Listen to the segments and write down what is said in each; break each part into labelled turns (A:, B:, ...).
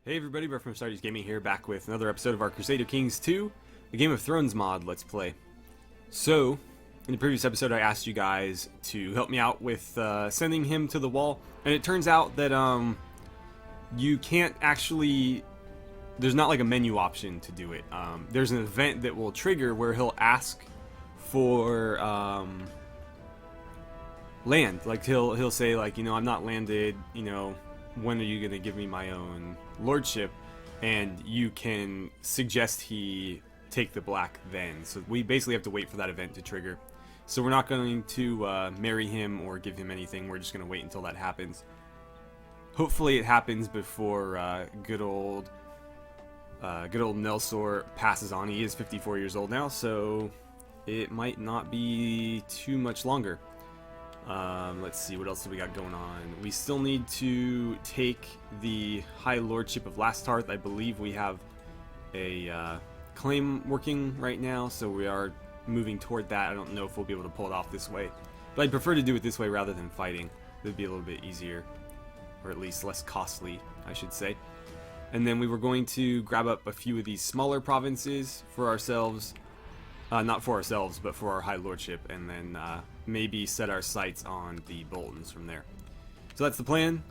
A: Hey everybody, we're from AstartesGaming here, back with another episode of our Crusader Kings 2, a Game of Thrones mod Let's Play. So, in the previous episode I asked you guys to help me out with sending him to the wall, and it turns out that you can't actually, there's not like a menu option to do it. There's an event that will trigger where he'll ask for land. Like he'll say like, you know, I'm not landed, you know, when are you going to give me my own lordship? And you can suggest he take the black then. So we basically have to wait for that event to trigger. So we're not going to marry him or give him anything. We're just going to wait until that happens. Hopefully it happens before good old Nelsor passes on. He is 54 years old now, so it might not be too much longer. Let's see, what else do we got going on? We still need to take the High Lordship of Lastarth. I believe we have a claim working right now, so we are moving toward that. I don't know if we'll be able to pull it off this way, but I'd prefer to do it this way rather than fighting. It would be a little bit easier, or at least less costly, I should say. And then we were going to grab up a few of these smaller provinces for ourselves. Not for ourselves, but for our High Lordship, and then maybe set our sights on the Boltons from there. So that's the plan.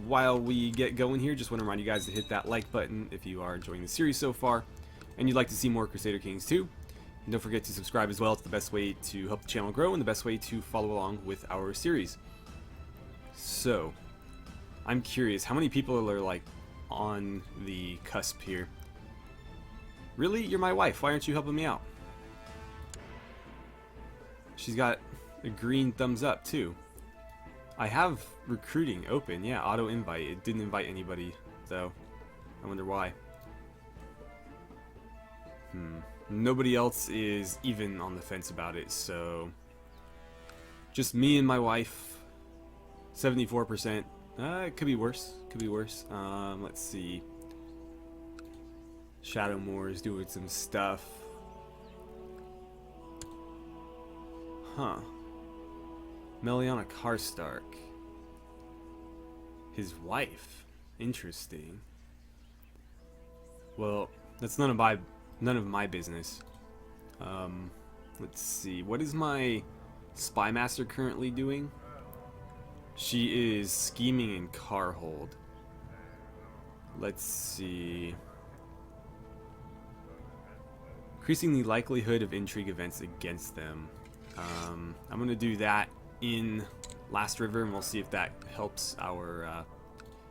A: While we get going here, just want to remind you guys to hit that like button if you are enjoying the series so far, and you'd like to see more Crusader Kings 2. And don't forget to subscribe as well. It's the best way to help the channel grow and the best way to follow along with our series. So, I'm curious, how many people are like on the cusp here? Really? You're my wife. Why aren't you helping me out? She's got a green thumbs up too. I have recruiting open. Yeah, auto invite. It didn't invite anybody though. I wonder why. Nobody else is even on the fence about it, so just me and my wife. 74%. It could be worse. Could be worse. Let's see. Shadowmoor is doing some stuff. Huh. Meliana Karstark. His wife. Interesting. Well, that's none of my business. Let's see. What is my spy master currently doing? She is scheming in Carhold. Let's see. Increasing the likelihood of intrigue events against them. I'm going to do that in Last River, and we'll see if that helps our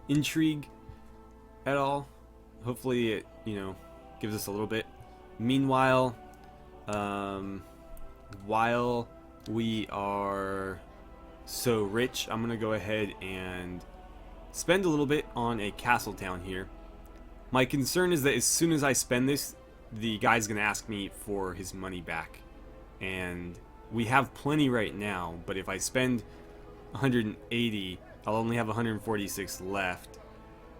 A: intrigue at all. Hopefully it, you know, gives us a little bit. Meanwhile, while we are so rich, I'm going to go ahead and spend a little bit on a castle town here. My concern is that as soon as I spend this, the guy's gonna ask me for his money back, and we have plenty right now, but if I spend 180, I'll only have 146 left,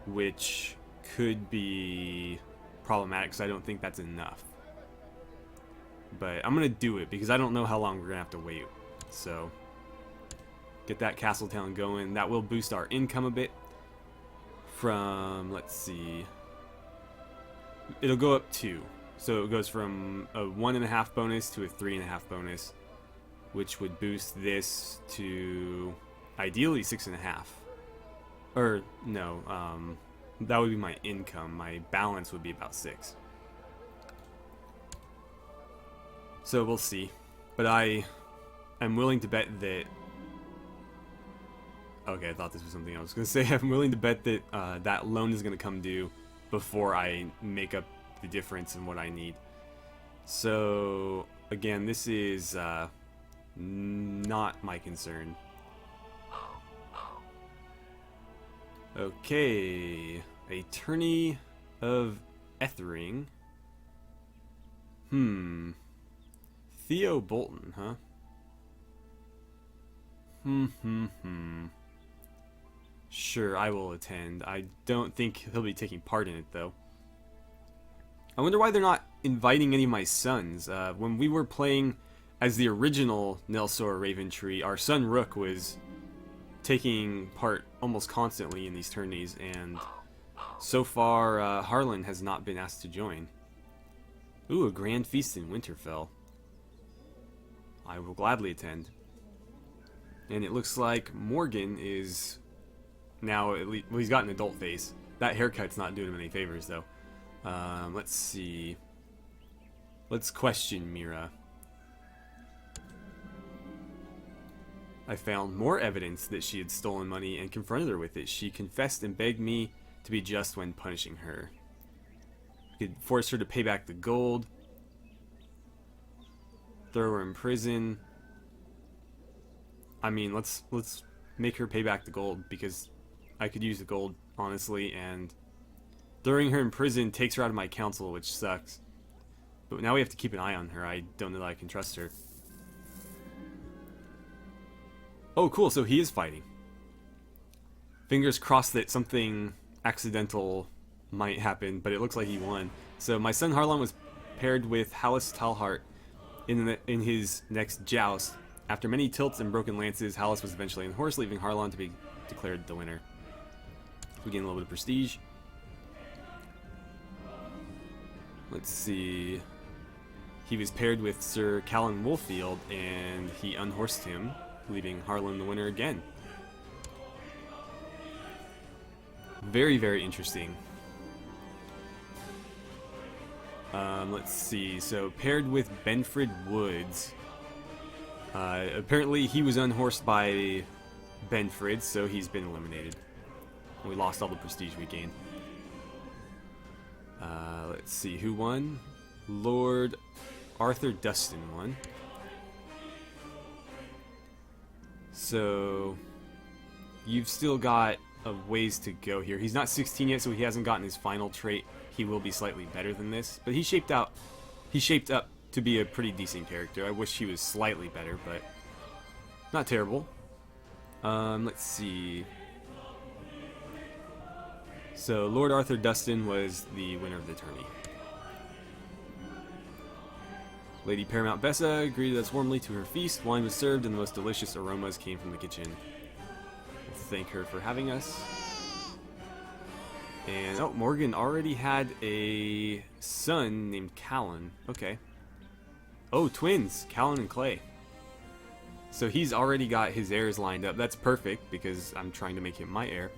A: which could be problematic because I don't think that's enough. But I'm gonna do it because I don't know how long we're gonna have to wait. So get that castle town going. That will boost our income a bit from, let's see, it'll go up 2. So it goes from a 1.5 bonus to a 3.5 bonus, which would boost this to ideally 6.5. Or no, that would be my income. My balance would be about 6. So we'll see. But I am willing to bet that. Okay, I thought this was something I was going to say. I'm willing to bet that that loan is going to come due before I make up the difference in what I need. So again, this is not my concern. Okay, a tourney of Ethering. Theo Bolton, huh? Sure, I will attend. I don't think he'll be taking part in it though. I wonder why they're not inviting any of my sons. When we were playing as the original Nelsor Raventree, our son Rook was taking part almost constantly in these tourneys, and So far, Harlan has not been asked to join. Ooh, a grand feast in Winterfell. I will gladly attend. And it looks like Morgan is now, at least, well, he's got an adult face. That haircut's not doing him any favors, though. Let's see. Let's question Mira. I found more evidence that she had stolen money and confronted her with it. She confessed and begged me to be just when punishing her. We could force her to pay back the gold. Throw her in prison. I mean, let's make her pay back the gold, because I could use the gold, honestly, and throwing her in prison takes her out of my council, which sucks. But now we have to keep an eye on her. I don't know that I can trust her. Oh, cool, so he is fighting. Fingers crossed that something accidental might happen, but it looks like he won. So my son Harlan was paired with Hallis Talhart in his next joust. After many tilts and broken lances, Hallis was eventually unhorsed, leaving Harlan to be declared the winner. We gain a little bit of prestige. Let's see. He was paired with Sir Callan Wolfield, and he unhorsed him, leaving Harlan the winner again. Very, very interesting. Let's see. So, paired with Benfred Woods. Apparently, he was unhorsed by Benfred, so he's been eliminated. We lost all the prestige we gained. Let's see. Who won? Lord Arthur Dustin won. So, you've still got a ways to go here. He's not 16 yet, so he hasn't gotten his final trait. He will be slightly better than this, but he shaped up to be a pretty decent character. I wish he was slightly better, but not terrible. Let's see. So, Lord Arthur Dustin was the winner of the tourney. Lady Paramount Bessa greeted us warmly to her feast. Wine was served, and the most delicious aromas came from the kitchen. We'll thank her for having us. And, oh, Morgan already had a son named Callan. Okay. Oh, twins, Callan and Clay. So he's already got his heirs lined up. That's perfect, because I'm trying to make him my heir.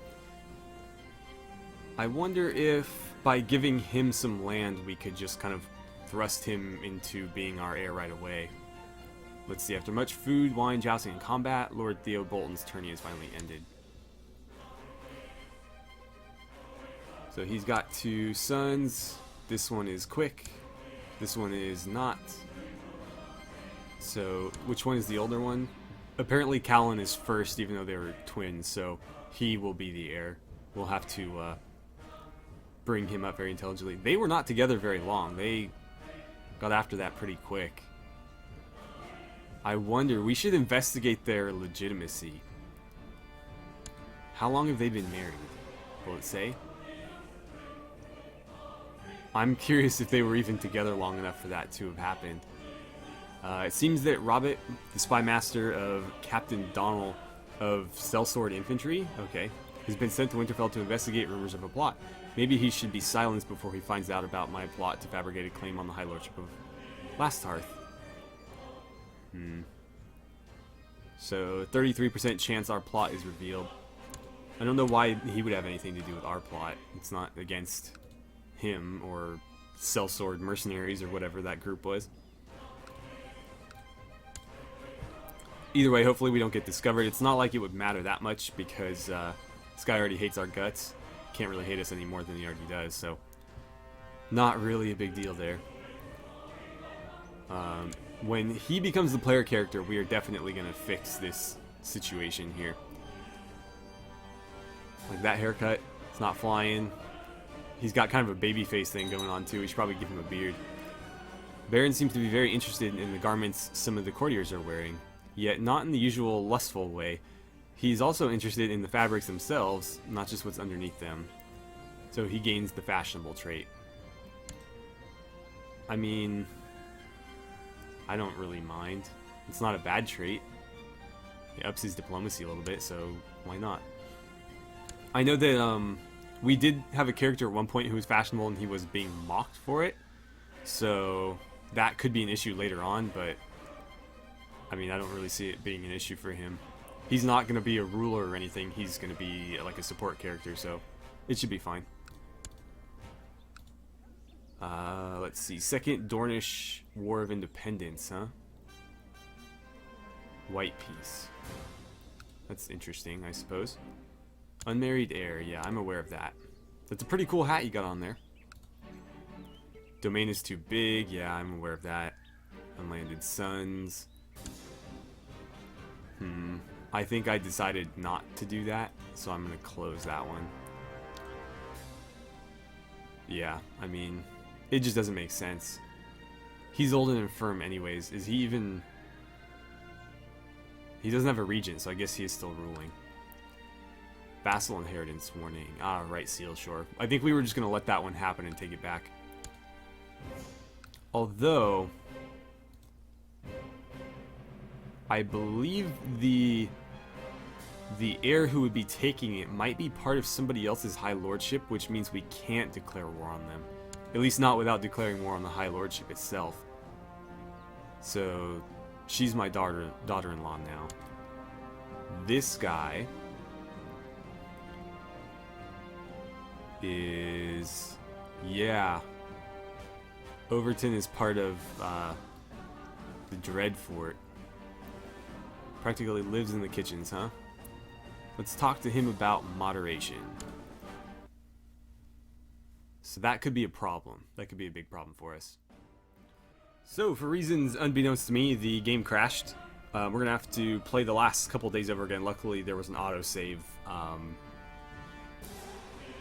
A: I wonder if, by giving him some land, we could just kind of thrust him into being our heir right away. Let's see, after much food, wine, jousting, and combat, Lord Theo Bolton's tourney has finally ended. So he's got 2 sons. This one is quick. This one is not. So, which one is the older one? Apparently Callan is first, even though they were twins, so he will be the heir. We'll have to bring him up very intelligently. They were not together very long. They got after that pretty quick. I wonder, we should investigate their legitimacy. How long have they been married? Will it say? I'm curious if they were even together long enough for that to have happened. It seems that Robert, the spy master of Captain Donnell of Sellsword Infantry, okay, has been sent to Winterfell to investigate rumors of a plot. Maybe he should be silenced before he finds out about my plot to fabricate a claim on the High Lordship of Lastarth. So, 33% chance our plot is revealed. I don't know why he would have anything to do with our plot. It's not against him or Sellsword Mercenaries or whatever that group was. Either way, hopefully we don't get discovered. It's not like it would matter that much because this guy already hates our guts. Can't really hate us any more than he already does, so not really a big deal there. When he becomes the player character, we are definitely going to fix this situation here. Like that haircut, it's not flying. He's got kind of a baby face thing going on too. We should probably give him a beard. Baron seems to be very interested in the garments some of the courtiers are wearing, yet not in the usual lustful way. He's also interested in the fabrics themselves, not just what's underneath them. So he gains the fashionable trait. I mean, I don't really mind. It's not a bad trait. It ups his diplomacy a little bit, so why not? I know that We did have a character at one point who was fashionable and he was being mocked for it. So that could be an issue later on, but I mean, I don't really see it being an issue for him. He's not going to be a ruler or anything. He's going to be like a support character, so it should be fine. Let's see. Second Dornish War of Independence, huh? White Peace. That's interesting, I suppose. Unmarried heir. Yeah, I'm aware of that. That's a pretty cool hat you got on there. Domain is too big. Yeah, I'm aware of that. Unlanded Sons. I think I decided not to do that, so I'm going to close that one. Yeah, I mean, it just doesn't make sense. He's old and infirm anyways. Is he even... He doesn't have a regent, so I guess he is still ruling. Vassal inheritance warning. Ah, right, Seal Shore. I think we were just going to let that one happen and take it back. Although, I believe the heir who would be taking it might be part of somebody else's High Lordship, which means we can't declare war on them. At least not without declaring war on the High Lordship itself. So, she's my daughter-in-law now. This guy is... Yeah. Overton is part of the Dreadfort. Practically lives in the kitchens, huh? Let's talk to him about moderation. So that could be a problem. That could be a big problem for us. So, for reasons unbeknownst to me, the game crashed. We're going to have to play the last couple days over again. Luckily, there was an autosave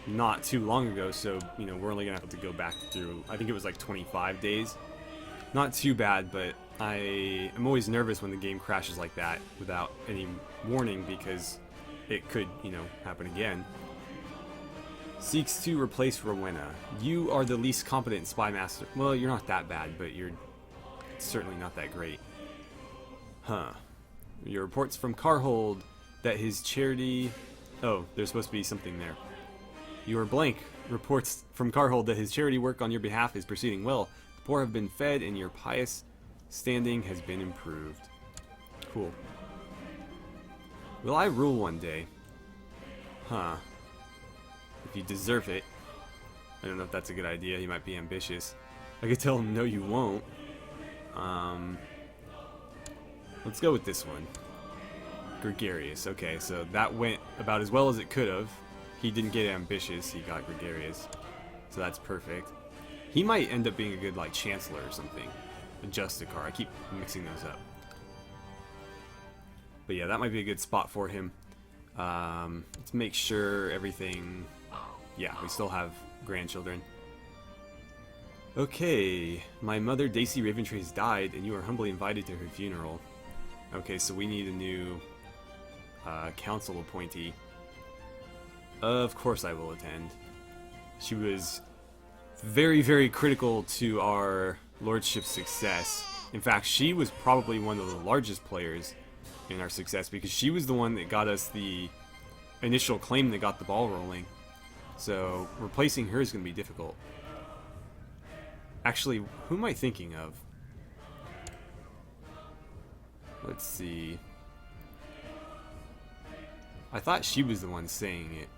A: not too long ago, so, you know, we're only going to have to go back through, I think it was like 25 days. Not too bad, but I am always nervous when the game crashes like that without any warning, because it could, you know, happen again. Seeks to replace Rowena. You are the least competent spy master. Well, you're not that bad, but you're certainly not that great. Huh. Your reports from Carhold that his charity... Oh, there's supposed to be something there. Your blank reports from Carhold that his charity work on your behalf is proceeding well. The poor have been fed and your pious standing has been improved. Cool. Will I rule one day? Huh. If you deserve it. I don't know if that's a good idea. He might be ambitious. I could tell him no you won't. Let's go with this one. Gregarious. Okay, so that went about as well as it could have. He didn't get ambitious, he got gregarious. So that's perfect. He might end up being a good, like, chancellor or something. A Justicar. I keep mixing those up. But yeah, that might be a good spot for him. Let's make sure everything... Yeah, we still have grandchildren. Okay, my mother Daisy Raventree has died, and you are humbly invited to her funeral. Okay, so we need a new council appointee. Of course I will attend. She was very, very critical to our lordship's success. In fact, she was probably one of the largest players in our success, because she was the one that got us the initial claim that got the ball rolling. So replacing her is going to be difficult. Actually, who am I thinking of? Let's see. I thought she was the one saying it.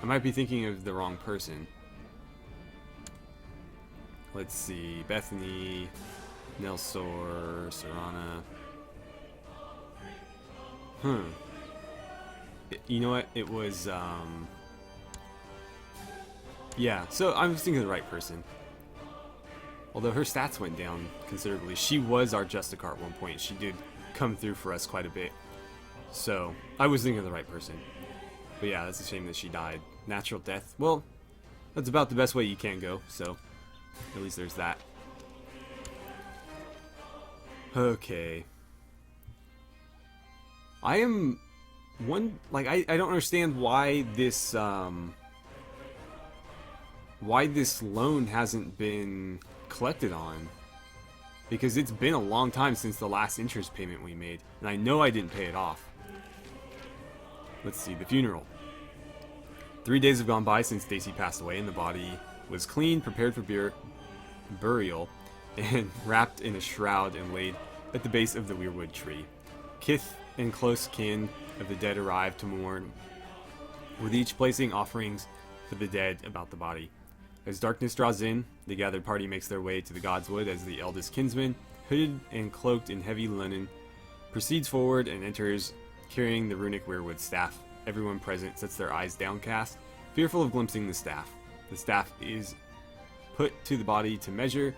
A: I might be thinking of the wrong person. Let's see. Bethany, Nelsor, Serana. You know what? It was, yeah, so I was thinking of the right person. Although her stats went down considerably. She was our Justicar at one point. She did come through for us quite a bit. So, I was thinking of the right person. But yeah, that's a shame that she died. Natural death. Well, that's about the best way you can go, so at least there's that. Okay. I am one, like, I don't understand why this loan hasn't been collected on. Because it's been a long time since the last interest payment we made, and I know I didn't pay it off. Let's see, the funeral. 3 days have gone by since Daisy passed away, and the body was cleaned, prepared for burial, and wrapped in a shroud and laid at the base of the weirwood tree. Kith and close kin of the dead arrived to mourn, with each placing offerings for the dead about the body. As darkness draws in, the gathered party makes their way to the God's Wood as the eldest kinsman, hooded and cloaked in heavy linen, proceeds forward and enters carrying the runic weirwood staff. Everyone present sets their eyes downcast, fearful of glimpsing the staff. The staff is put to the body to measure.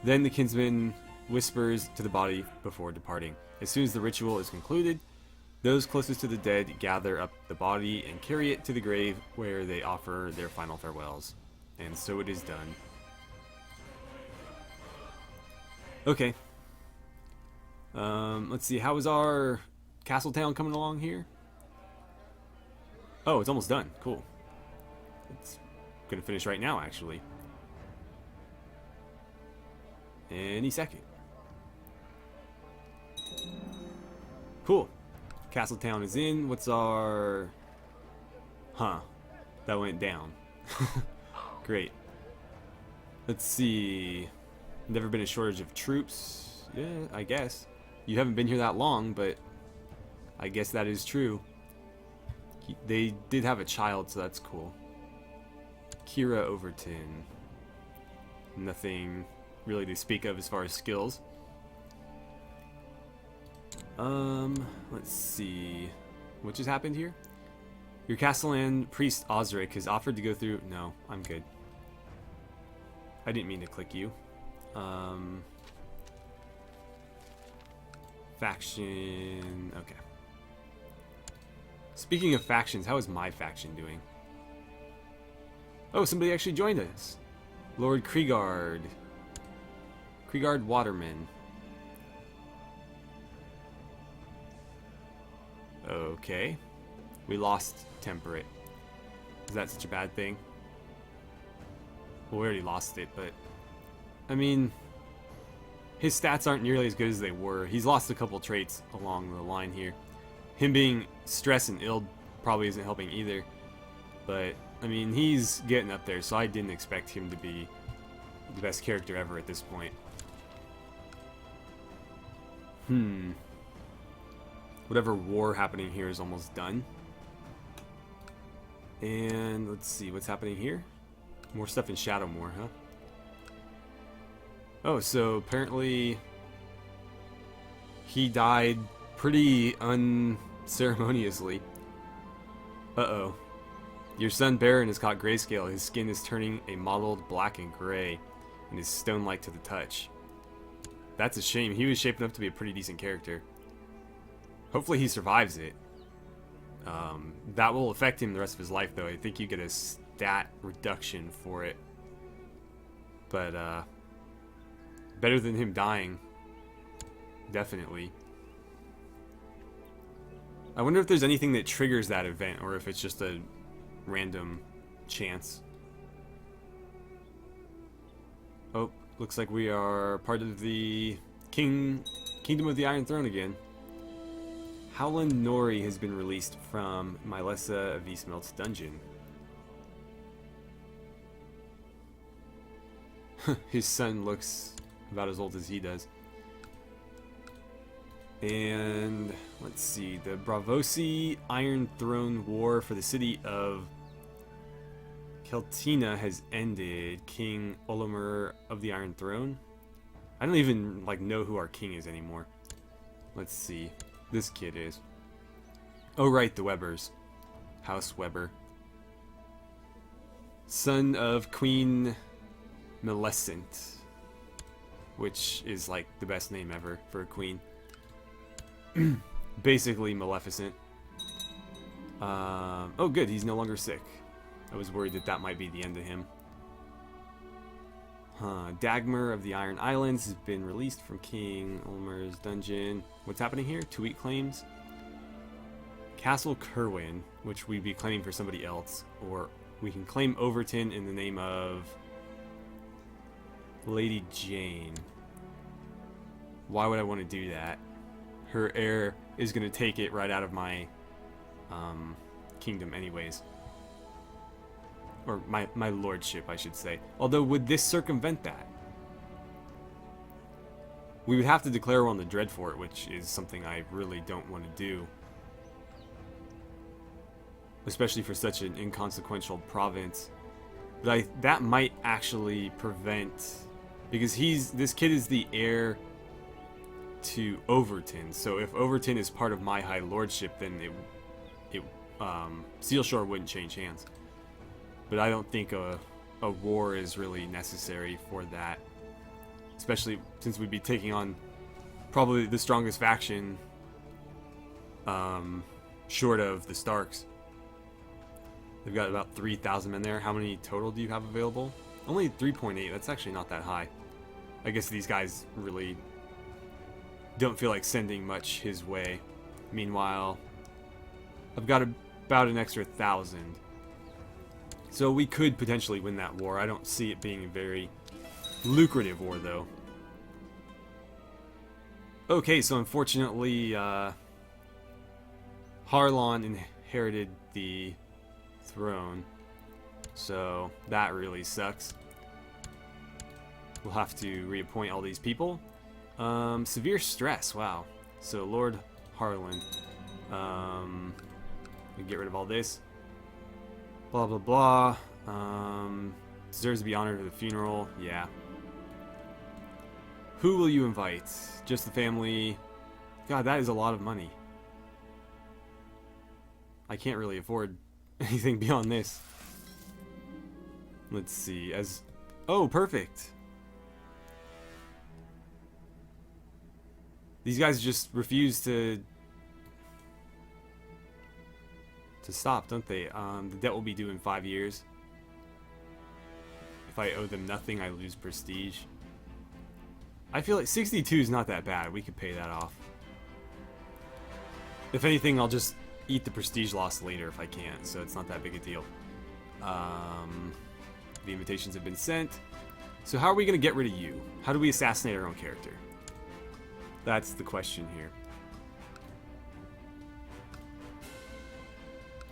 A: Then the kinsman whispers to the body before departing. As soon as the ritual is concluded, those closest to the dead gather up the body and carry it to the grave where they offer their final farewells. And so it is done. Okay. Let's see. How is our castle town coming along here? Oh, it's almost done. Cool. It's gonna finish right now, actually. Any second. Cool. Castletown is in. What's our... Huh. That went down. Great. Let's see. Never been a shortage of troops. Yeah, I guess. You haven't been here that long, but I guess that is true. They did have a child, so that's cool. Kira Overton. Nothing really to speak of as far as skills. Let's see. What just happened here? Your Castellan priest Osric has offered to go through... No, I'm good. I didn't mean to click you. Faction... Okay. Speaking of factions, how is my faction doing? Oh, somebody actually joined us. Lord Kriegard. Kriegard Waterman. Okay. We lost Temperate. Is that such a bad thing? Well, we already lost it, but... I mean... His stats aren't nearly as good as they were. He's lost a couple traits along the line here. Him being stressed and ill probably isn't helping either. But, I mean, he's getting up there, so I didn't expect him to be the best character ever at this point. Whatever war happening here is almost done. And let's see, what's happening here? More stuff in Shadowmoor, huh? Oh, so apparently he died pretty unceremoniously. Uh-oh. Your son Baron has caught grayscale. His skin is turning a mottled black and gray, and is stone-like to the touch. That's a shame. He was shaping up to be a pretty decent character. Hopefully he survives it. That will affect him the rest of his life, though. I think you get a stat reduction for it. But, better than him dying. Definitely. I wonder if there's anything that triggers that event, or if it's just a random chance. Oh, looks like we are part of the Kingdom of the Iron Throne again. Howland Nori has been released from Mylesa of Eastmelt's dungeon. His son looks about as old as he does. And let's see, the Bravosi Iron Throne War for the city of Keltina has ended. King Olimar of the Iron Throne. I don't even know who our king is anymore. Let's see. This kid is. Oh right, the Webbers. House Weber. Son of Queen Milescent, which is like the best name ever for a queen. Basically Maleficent. Oh good, he's no longer sick. I was worried that that might be the end of him. Dagmar of the Iron Islands has been released from King Ulmer's dungeon. What's happening here? 2-week claims. Castle Kerwin, which we'd be claiming for somebody else. Or we can claim Overton in the name of Lady Jane. Why would I want to do that? Her heir is going to take it right out of my kingdom anyways. Or my lordship, I should say. Although, would this circumvent that? We would have to declare war on the Dreadfort, which is something I really don't want to do. Especially for such an inconsequential province. But that might actually prevent... Because this kid is the heir to Overton. So if Overton is part of my High Lordship, then Sealshore wouldn't change hands. But I don't think a war is really necessary for that. Especially since we'd be taking on probably the strongest faction short of the Starks. They've got about 3,000 men there. How many total do you have available? Only 3.8. That's actually not that high. I guess these guys really don't feel like sending much his way. Meanwhile, I've got about an extra 1,000. So we could potentially win that war. I don't see it being a very lucrative war, though. Okay, so unfortunately, Harlan inherited the throne. So that really sucks. We'll have to reappoint all these people. Severe stress, wow. So Lord Harlan. We get rid of all this. Blah blah blah. Deserves to be honored at the funeral. Yeah. Who will you invite? Just the family. God, that is a lot of money. I can't really afford anything beyond this. Let's see. Oh, perfect. These guys just refuse to stop, don't they? The debt will be due in 5 years. If I owe them nothing, I lose prestige. I feel like 62 is not that bad. We could pay that off. If anything, I'll just eat the prestige loss later if I can, so it's not that big a deal. The invitations have been sent. So how are we going to get rid of you? How do we assassinate our own character? That's the question here.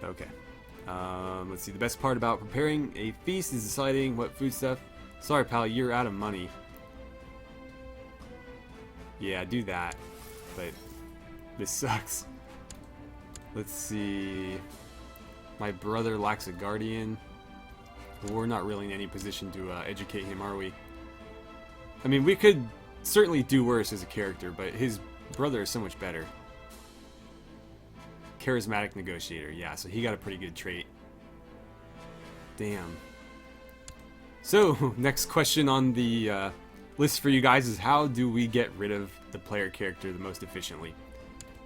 A: Okay. Let's see. The best part about preparing a feast is deciding what food stuff. Sorry, pal, you're out of money. Yeah, do that. But this sucks. Let's see. My brother lacks a guardian. We're not really in any position to educate him, are we? I mean, we could certainly do worse as a character, but his brother is so much better. Charismatic negotiator, yeah, so he got a pretty good trait. Damn. So, next question on the list for you guys is how do we get rid of the player character the most efficiently?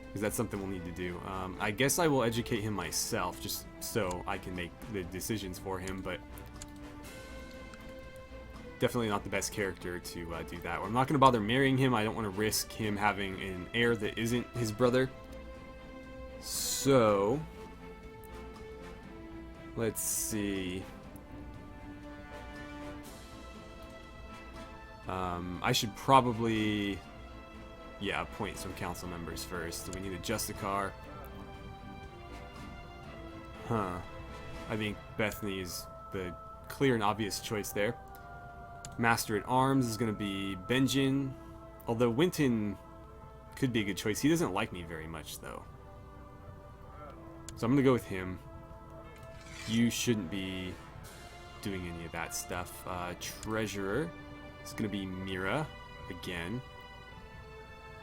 A: Because that's something we'll need to do. I guess I will educate him myself, just so I can make the decisions for him, but definitely not the best character to do that. I'm not going to bother marrying him. I don't want to risk him having an heir that isn't his brother. So, let's see. I should probably, yeah, appoint some council members first. So we need a Justicar. Huh. I think Bethany is the clear and obvious choice there. Master at Arms is going to be Benjen. Although Winton could be a good choice. He doesn't like me very much, though. So I'm going to go with him. You shouldn't be doing any of that stuff. Treasurer is going to be Mira again.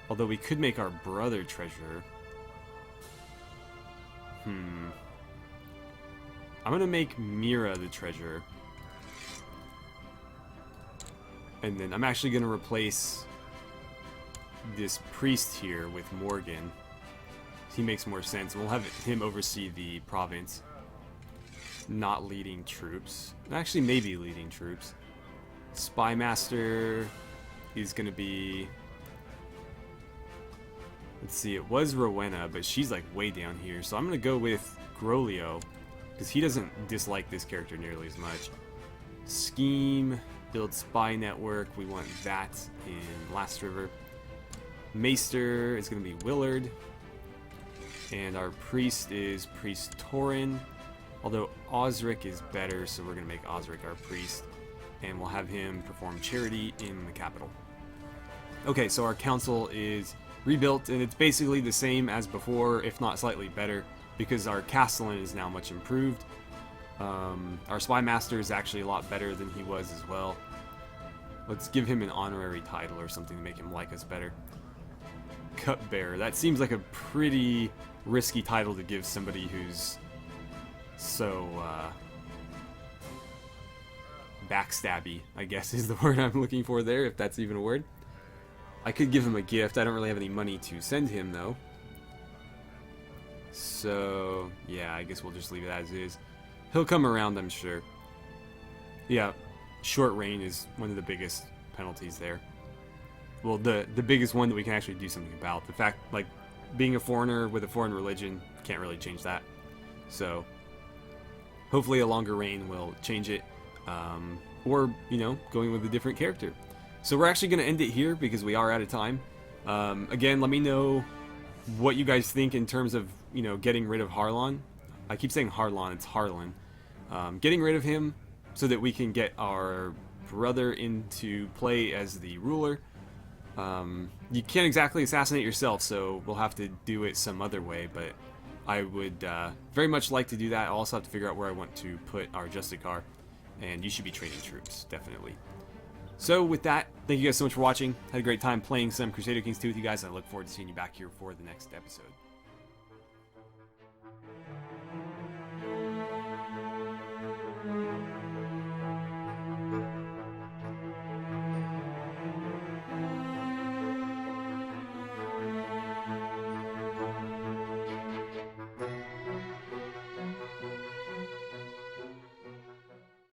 A: Although we could make our brother treasurer. I'm going to make Mira the treasurer. And then I'm actually going to replace this priest here with Morgan. He makes more sense. We'll have him oversee the province. Not leading troops. Actually, maybe leading troops. Spy Master is going to be... Let's see, it was Rowena, but she's like way down here. So I'm going to go with Grolio, because he doesn't dislike this character nearly as much. Scheme, build spy network. We want that in Last River. Maester is going to be Willard. And our priest is Priest Torin. Although Osric is better, so we're going to make Osric our priest. And we'll have him perform charity in the capital. Okay, so our council is rebuilt, and it's basically the same as before, if not slightly better, because our castellan is now much improved. Our spy master is actually a lot better than he was as well. Let's give him an honorary title or something to make him like us better. Cupbearer. That seems like a pretty risky title to give somebody who's so backstabby, I guess is the word I'm looking for there, if that's even a word. I could give him a gift. I don't really have any money to send him, though. So, yeah, I guess we'll just leave it as is. He'll come around, I'm sure. Yeah, short reign is one of the biggest penalties there. Well, the biggest one that we can actually do something about. The fact, like, being a foreigner with a foreign religion, can't really change that. So, hopefully a longer reign will change it. Or, you know, going with a different character. So we're actually going to end it here because we are out of time. Again, let me know what you guys think in terms of, you know, getting rid of Harlan. I keep saying Harlan, it's Harlan. Getting rid of him so that we can get our brother into play as the ruler. You can't exactly assassinate yourself, so we'll have to do it some other way, but I would very much like to do that. I'll also have to figure out where I want to put our Justicar, and you should be training troops, definitely. So with that, thank you guys so much for watching. Had a great time playing some Crusader Kings 2 with you guys, and I look forward to seeing you back here for the next episode.